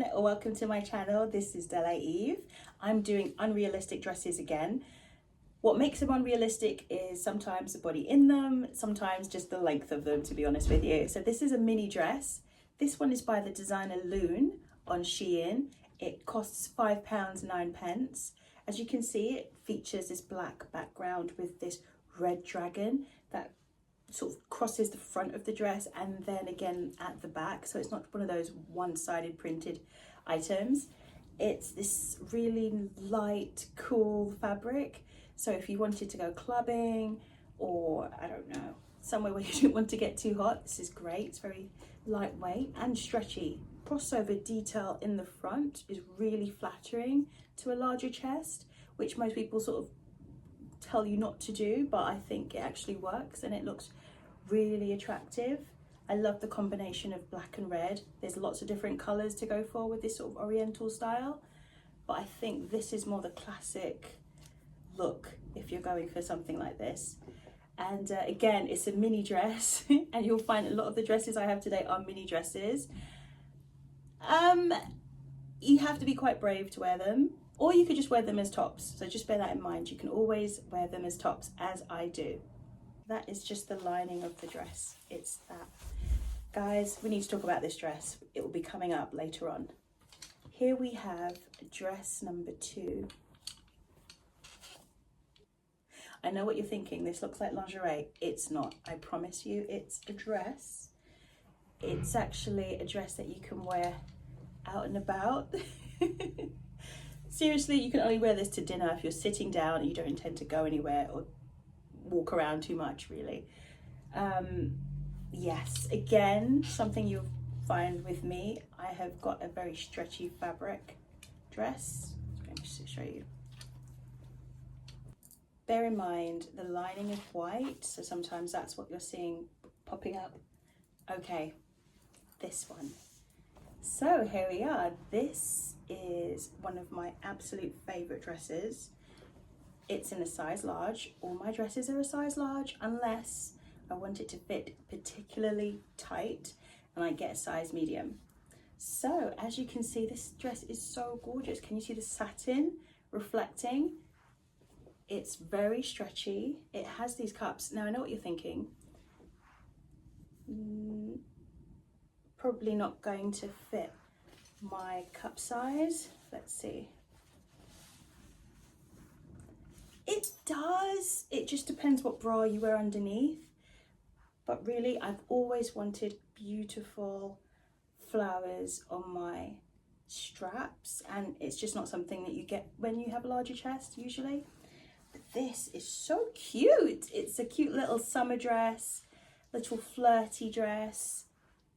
everyone, welcome to my channel. This is Della Eve. I'm doing unrealistic dresses again. What makes them unrealistic is sometimes the body in them, sometimes just the length of them, to be honest with you. So this is a mini dress. This one is by the designer Loon on SHEIN. It costs £5.09. As you can see, it features this black background with this red dragon that sort of crosses the front of the dress and then again at the back, so it's not one of those one-sided printed items. It's this really light, cool fabric, so if you wanted to go clubbing or I don't know, somewhere where you don't want to get too hot, this is great. It's very lightweight and stretchy. Crossover detail in the front is really flattering to a larger chest, which most people sort of tell you not to do, but I think it actually works and it looks really attractive. I love the combination of black and red. There's lots of different colors to go for with this sort of oriental style, but I think this is more the classic look if you're going for something like this. And again, it's a mini dress and you'll find a lot of the dresses I have today are mini dresses. You have to be quite brave to wear them, or you could just wear them as tops. So just bear that in mind. You can always wear them as tops, as I do. That is just the lining of the dress. It's that. Guys, we need to talk about this dress. It will be coming up later on. Here we have dress number 2. I know what you're thinking. This looks like lingerie. It's not. I promise you, it's a dress. It's actually a dress that you can wear out and about. Seriously, you can only wear this to dinner if you're sitting down and you don't intend to go anywhere or walk around too much, really. Yes, again, something you'll find with me. I have got a very stretchy fabric dress. Let me just show you. Bear in mind the lining is white, so sometimes that's what you're seeing popping up. Okay, this one. So here we are. This is one of my absolute favorite dresses. It's in a size large. All my dresses are a size large unless I want it to fit particularly tight and I get a size medium. So as you can see, this dress is so gorgeous. Can you see the satin reflecting? It's very stretchy. It has these cups. Now I know what you're thinking. Probably not going to fit my cup size. Let's see. It does. It just depends what bra you wear underneath. But really, I've always wanted beautiful flowers on my straps, and it's just not something that you get when you have a larger chest usually. But this is so cute. It's a cute little summer dress, little flirty dress.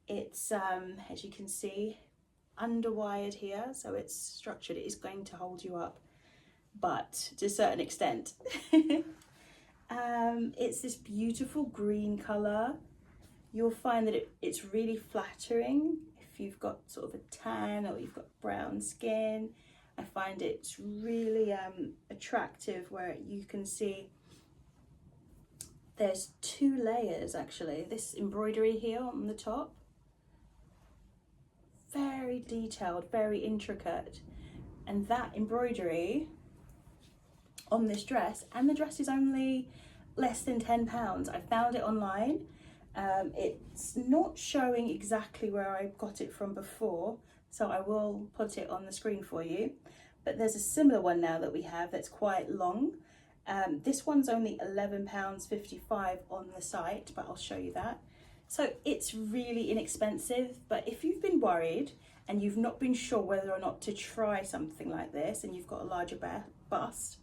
It's as you can see, underwired here, so it's structured. It is going to hold you up, but to a certain extent. It's this beautiful green color. You'll find that it's really flattering if you've got sort of a tan or you've got brown skin. I find it's really attractive where you can see there's 2 layers actually. This embroidery here on the top, very detailed, very intricate, and that embroidery on this dress, and the dress is only less than £10. I found it online. It's not showing exactly where I got it from before, so I will put it on the screen for you, but there's a similar one now that we have that's quite long. This one's only £11.55 on the site, but I'll show you that. So it's really inexpensive, but if you've been worried and you've not been sure whether or not to try something like this and you've got a larger bust,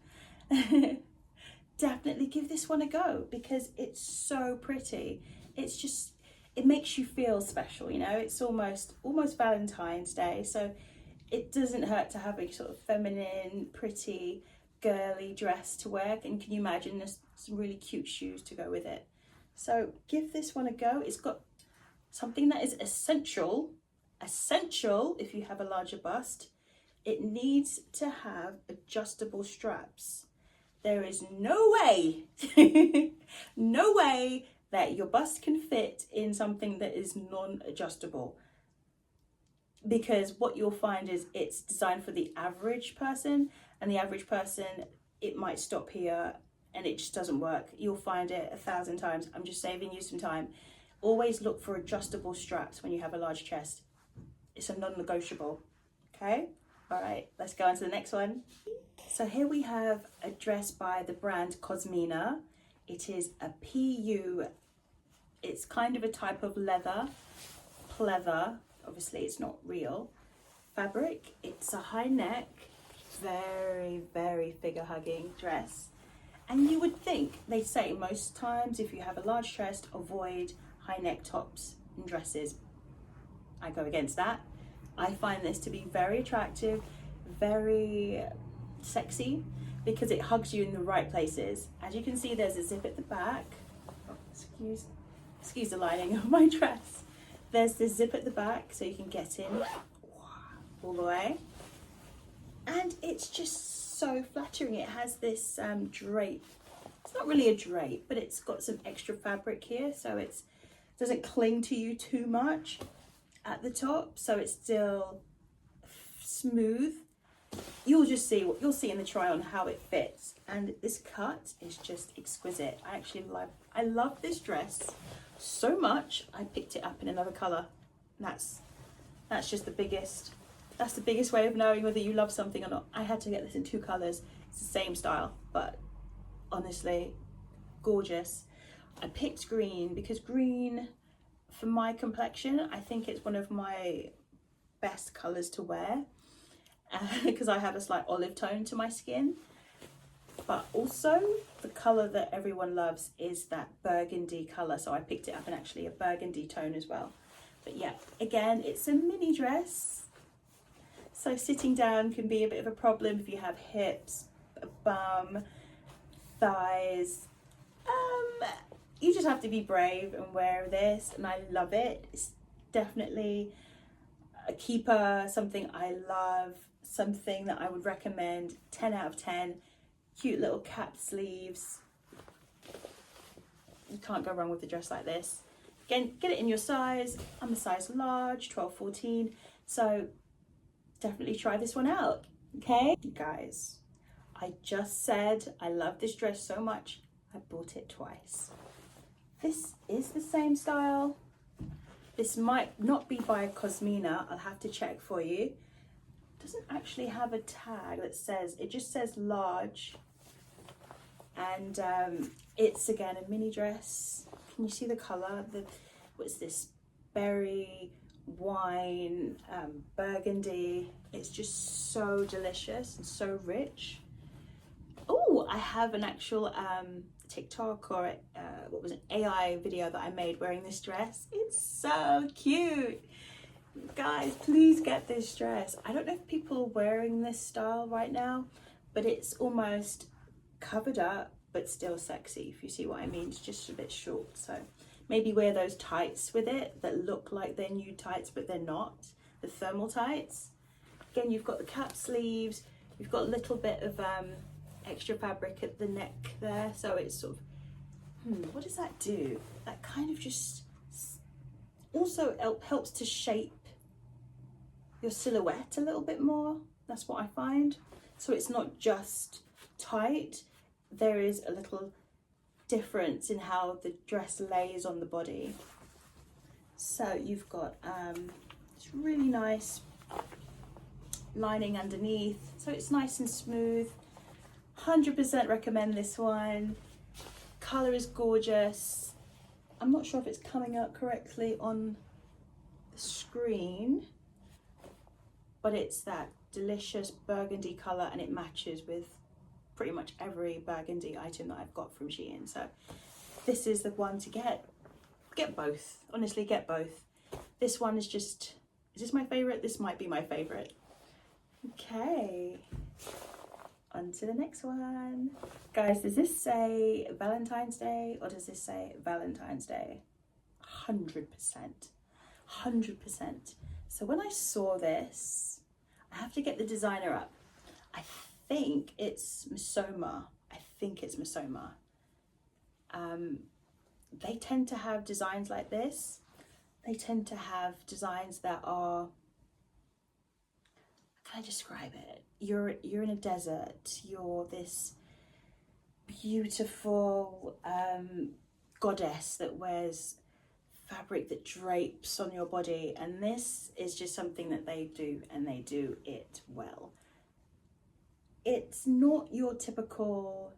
definitely give this one a go because it's so pretty. It's just, it makes you feel special, you know. It's almost Valentine's Day, so it doesn't hurt to have a sort of feminine, pretty, girly dress to wear. And can you imagine there's some really cute shoes to go with it? So give this one a go. It's got something that is essential if you have a larger bust. It needs to have adjustable straps. There is no way, no way that your bust can fit in something that is non-adjustable. because what you'll find is it's designed for the average person, and the average person, it might stop here and it just doesn't work. You'll find it 1,000 times. I'm just saving you some time. Always look for adjustable straps when you have a large chest. It's a non-negotiable. Okay, all right, let's go on to the next one. So here we have a dress by the brand Cosmina. It is a PU. It's kind of a type of leather, pleather. Obviously it's not real fabric. It's a high neck, very, very figure hugging dress. And you would think, they say most times if you have a large chest, avoid high neck tops and dresses. I go against that. I find this to be very attractive, very sexy, because it hugs you in the right places. As you can see, there's a zip at the back. Oh, excuse the lining of my dress. There's this zip at the back so you can get in all the way. And it's just so flattering. It has this drape. It's not really a drape, but it's got some extra fabric here, so it doesn't cling to you too much at the top, so it's still smooth. You'll just see what you'll see in the try on how it fits, and this cut is just exquisite. I love this dress so much. I picked it up in another color. That's just the biggest. That's the biggest way of knowing whether you love something or not. I had to get this in 2 colors. It's the same style, but honestly, gorgeous. I picked green because green, for my complexion, I think it's one of my best colors to wear, because I have a slight olive tone to my skin. But also the color that everyone loves is that burgundy color, so I picked it up in actually a burgundy tone as well. But yeah, again, it's a mini dress, so sitting down can be a bit of a problem if you have hips, a bum, thighs. You just have to be brave and wear this, and I love it. It's definitely a keeper, something I love, something that I would recommend. 10 out of 10. Cute little cap sleeves. You can't go wrong with a dress like this. Again, get it in your size. I'm a size large, 12, 14. So definitely try this one out, okay? Guys, I just said I love this dress so much, I bought it twice. This is the same style. This might not be by Cosmina. I'll have to check for you. It doesn't actually have a tag that says, it just says large. And it's again a mini dress. Can you see the color? What's this? Berry, wine, burgundy. It's just so delicious and so rich. Oh, I have an actual TikTok or what was an AI video that I made wearing this dress. It's so cute. Guys, please get this dress. I don't know if people are wearing this style right now, but it's almost covered up but still sexy, if you see what I mean. It's just a bit short, so maybe wear those tights with it that look like they're nude tights but they're not, the thermal tights. Again, you've got the cap sleeves, you've got a little bit of extra fabric at the neck there, so it's sort of what does that do? That kind of just also helps to shape your silhouette a little bit more. That's what I find. So it's not just tight, there is a little difference in how the dress lays on the body. So you've got this really nice lining underneath, so it's nice and smooth. 100% recommend this one. Color is gorgeous. I'm not sure if it's coming out correctly on the screen, but it's that delicious burgundy color and it matches with pretty much every burgundy item that I've got from SHEIN. So this is the one to get. Get both. Honestly, get both. This one is just, is this my favorite? This might be my favorite. Okay. On to the next one. Guys, does this say Valentine's Day or does this say Valentine's Day? 100%. 100%. So when I saw this, I have to get the designer up. I think it's Misoma. They tend to have designs like this. They tend to have designs that are I describe it? You're in a desert. You're this beautiful goddess that wears fabric that drapes on your body, and this is just something that they do, and they do it well. It's not your typical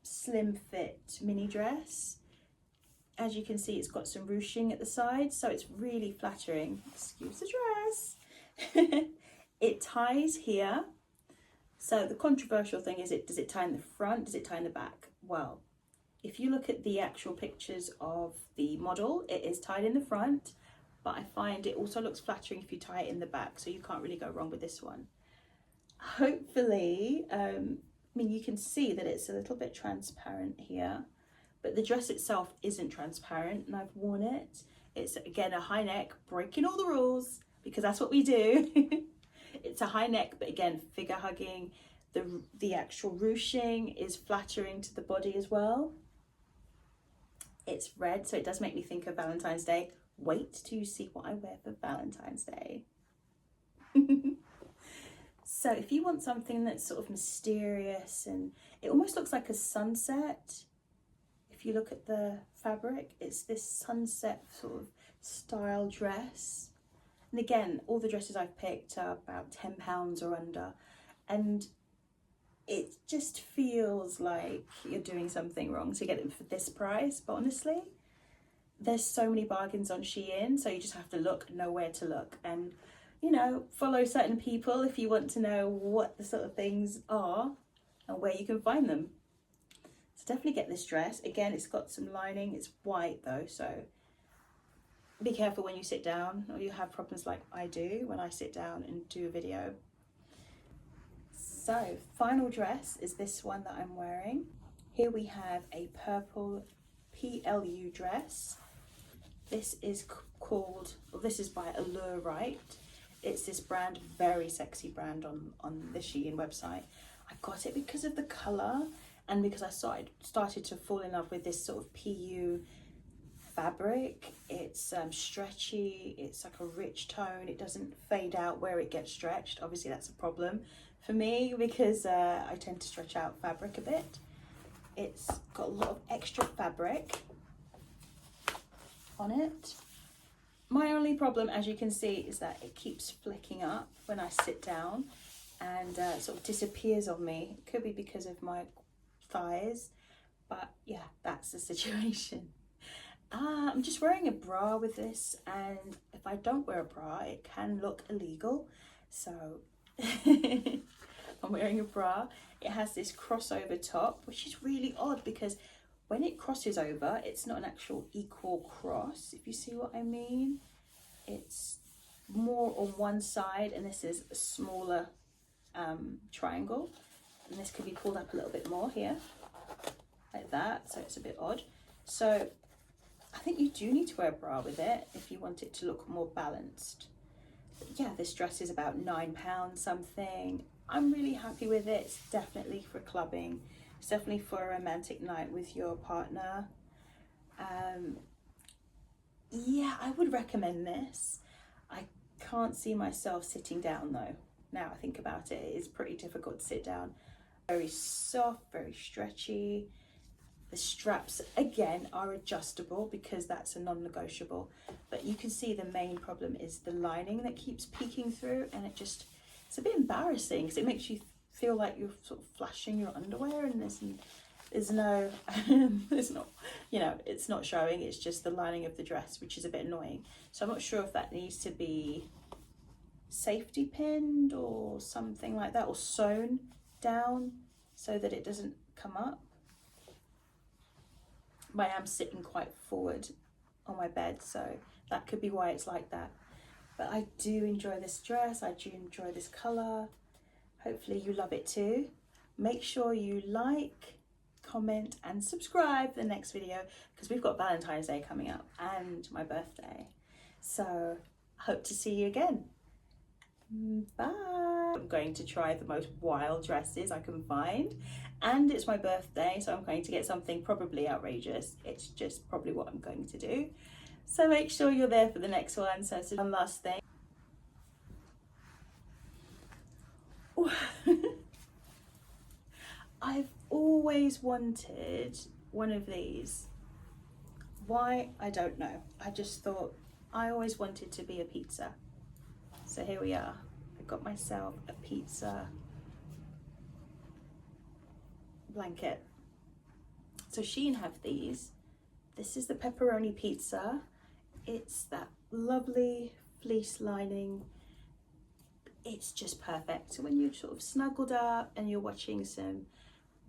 slim fit mini dress. As you can see, it's got some ruching at the side, so it's really flattering. Excuse the dress. It ties here. So the controversial thing is, does it tie in the front? Does it tie in the back? Well, if you look at the actual pictures of the model, it is tied in the front, but I find it also looks flattering if you tie it in the back, so you can't really go wrong with this one. Hopefully, I mean, you can see that it's a little bit transparent here, but the dress itself isn't transparent, and I've worn it. It's, again, a high neck, breaking all the rules, because that's what we do. It's a high neck, but again, figure hugging. The actual ruching is flattering to the body as well. It's red, so it does make me think of Valentine's Day. Wait till you see what I wear for Valentine's Day. So if you want something that's sort of mysterious, and it almost looks like a sunset. If you look at the fabric, it's this sunset sort of style dress. And again, all the dresses I've picked are about £10 or under. And it just feels like you're doing something wrong to get them for this price. But honestly, there's so many bargains on SHEIN, so you just have to know where to look. And, you know, follow certain people if you want to know what the sort of things are and where you can find them. So definitely get this dress. Again, it's got some lining. It's white though, so be careful when you sit down, or you have problems like I do when I sit down and do a video. So, final dress is this one that I'm wearing. Here we have a purple PLU dress. This is called, well, this is by Allure. It's this brand, very sexy brand on the SHEIN website. I got it because of the colour, and because I started to fall in love with this sort of PU fabric. It's stretchy, it's like a rich tone, it doesn't fade out where it gets stretched. Obviously that's a problem for me because I tend to stretch out fabric a bit. It's got a lot of extra fabric on it. My only problem, as you can see, is that it keeps flicking up when I sit down and sort of disappears on me. It could be because of my thighs, but yeah, that's the situation. I'm just wearing a bra with this, and if I don't wear a bra, it can look illegal. So I'm wearing a bra. It has this crossover top, which is really odd because when it crosses over, it's not an actual equal cross, if you see what I mean. It's more on one side, and this is a smaller triangle, and this could be pulled up a little bit more here, like that, so it's a bit odd. So I think you do need to wear a bra with it if you want it to look more balanced. But yeah, this dress is about £9 something. I'm really happy with it. It's definitely for clubbing. It's definitely for a romantic night with your partner. Yeah, I would recommend this. I can't see myself sitting down though. Now I think about it, it's pretty difficult to sit down. Very soft, very stretchy. The straps, again, are adjustable because that's a non-negotiable. But you can see the main problem is the lining that keeps peeking through, and it's a bit embarrassing because it makes you feel like you're sort of flashing your underwear, and there's no, there's not, you know, it's not showing. It's just the lining of the dress, which is a bit annoying. So I'm not sure if that needs to be safety pinned or something like that, or sewn down so that it doesn't come up. I am sitting quite forward on my bed, so that could be why it's like that. But I do enjoy this dress, I do enjoy this colour. Hopefully you love it too. Make sure you like, comment and subscribe for the next video, because we've got Valentine's Day coming up and my birthday. So I hope to see you again. Bye. I'm going to try the most wild dresses I can find, and it's my birthday, so I'm going to get something probably outrageous. It's just probably what I'm going to do. So make sure you're there for the next one. So one last thing. I've always wanted one of these. Why? I don't know. I just thought I always wanted to be a pizza. So here we are. I got myself a pizza blanket. So SHEIN have these. This is the pepperoni pizza. It's that lovely fleece lining. It's just perfect. So when you're sort of snuggled up and you're watching some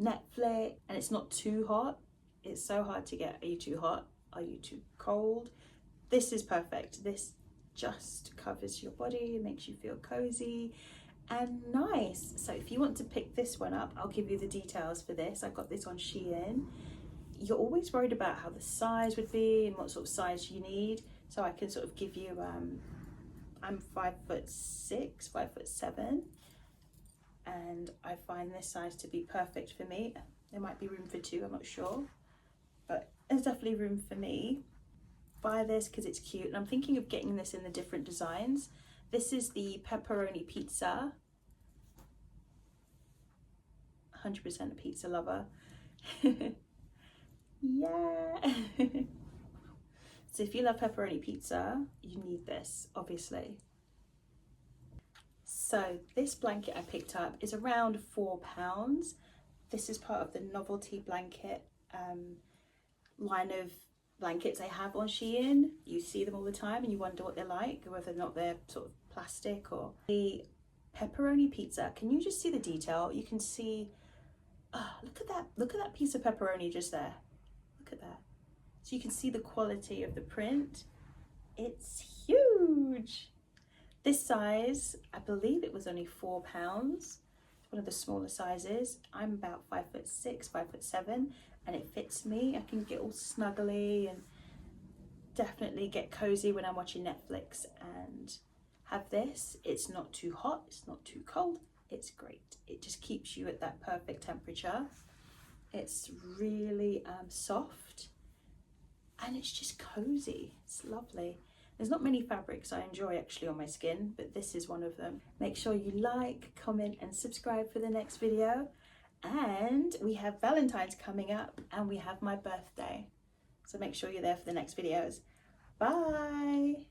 Netflix and it's not too hot, it's so hard to get. Are you too hot? Are you too cold? This is perfect. This just covers your body, makes you feel cozy and nice. So if you want to pick this one up, I'll give you the details for this. I got this on SHEIN. You're always worried about how the size would be and what sort of size you need. So I can sort of give you, I'm 5'6", 5'7", and I find this size to be perfect for me. There might be room for 2, I'm not sure, but there's definitely room for me. Buy this because it's cute, and I'm thinking of getting this in the different designs. This is the pepperoni pizza. 100% a pizza lover. Yeah. So if you love pepperoni pizza, you need this, obviously. So this blanket I picked up is around £4. This is part of the novelty blanket line of blankets I have on SHEIN. You see them all the time and you wonder what they're like, whether or not they're sort of plastic or. The pepperoni pizza, can you just see the detail? You can see, oh, look at that piece of pepperoni just there. Look at that. So you can see the quality of the print. It's huge. This size, I believe it was only £4. It's one of the smaller sizes. I'm about 5'6", 5'7", and it fits me. I can get all snuggly and definitely get cozy when I'm watching Netflix and have this. It's not too hot, it's not too cold. It's great. It just keeps you at that perfect temperature. It's really soft. And it's just cozy. It's lovely. There's not many fabrics I enjoy actually on my skin, but this is one of them. Make sure you like, comment and subscribe for the next video. And we have Valentine's coming up and we have my birthday. So make sure you're there for the next videos. Bye.